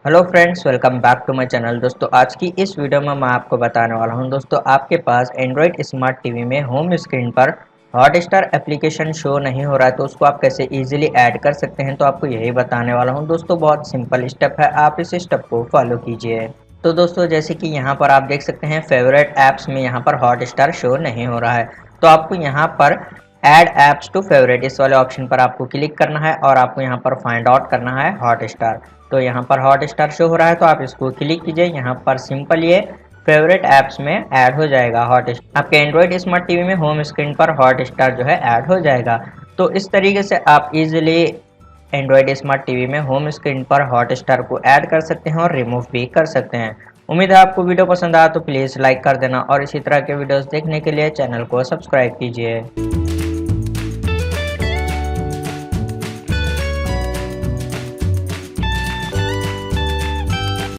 Hello friends, welcome back to my channel. दोस्तों, आज की इस वीडियो में मैं आपको बताने वाला हूं। दोस्तों, आपके पास एंड्रॉयड स्मार्ट टीवी में होम स्क्रीन पर हॉटस्टार एप्लीकेशन शो नहीं हो रहा है, तो उसको आप कैसे इजीली ऐड कर सकते हैं, तो आपको यही बताने वाला हूं। दोस्तों, बहुत सिंपल स्टेप है, आप इस स्टेप को फॉलो कीजिए। तो दोस्तों, जैसे कि यहाँ पर आप देख सकते हैं फेवरेट ऐप्स में यहाँ पर हॉटस्टार शो नहीं हो रहा है, तो आपको यहाँ पर ऐड ऐप्स टू फेवरेट इस वाले ऑप्शन पर आपको क्लिक करना है और आपको यहाँ पर फाइंड आउट करना है हॉटस्टार। तो यहाँ पर हॉटस्टार शो हो रहा है, तो आप इसको क्लिक कीजिए। यहाँ पर सिंपल ये फेवरेट ऐप्स में ऐड हो जाएगा हॉटस्टार। आपके एंड्रॉयड स्मार्ट टीवी में होम स्क्रीन पर हॉटस्टार जो है ऐड हो जाएगा। तो इस तरीके से आप इजीली एंड्रॉयड स्मार्ट टीवी में होम स्क्रीन पर हॉटस्टार को ऐड कर सकते हैं और रिमूव भी कर सकते हैं। उम्मीद है आपको वीडियो पसंद आया, तो प्लीज़ लाइक कर देना और इसी तरह के वीडियोस देखने के लिए चैनल को सब्सक्राइब कीजिए।